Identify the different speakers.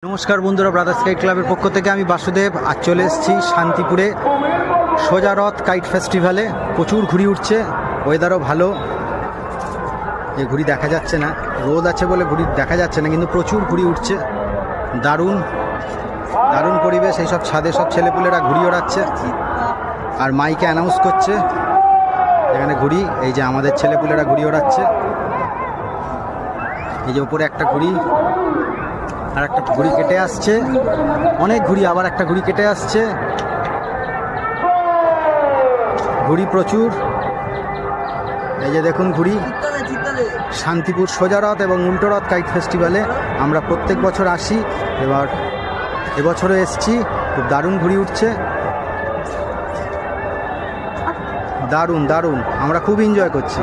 Speaker 1: নমস্কার বন্ধুরা, brothers kite ক্লাবের পক্ষ থেকে আমি বাসুদেব আজ চলে এসেছি শান্তিপুরে সোজা রথ কাইট ফেস্টিভ্যালে। প্রচুর ঘুড়ি উঠছে, ওয়েদারও ভালো। এই ঘুড়ি দেখা যাচ্ছে না, রোদ আছে বলে ঘুড়ি দেখা যাচ্ছে না, কিন্তু প্রচুর ঘুড়ি উঠছে। দারুণ দারুণ পরিবেশ। এই সব ছাদে সব ছেলেপুলেরা ঘুড়ি ওড়াচ্ছে আর মাইকে অ্যানাউন্স করছে এখানে ঘুড়ি। এই যে আমাদের ছেলেপুলেরা ঘুড়ি ওড়াচ্ছে। এই যে উপরে একটা ঘুড়ি, আর একটা ঘুড়ি কেটে আসছে, অনেক ঘুড়ি, আবার একটা ঘুড়ি কেটে আসছে। ঘুড়ি প্রচুর। এই যে দেখুন ঘুড়ি। শান্তিপুর সোজা রথ এবং উল্টো রথ কাইট ফেস্টিভ্যালে আমরা প্রত্যেক বছর আসি, এবার এবছরও এসছি। খুব দারুণ ঘুড়ি উঠছে, দারুণ দারুণ, আমরা খুব এনজয় করছি।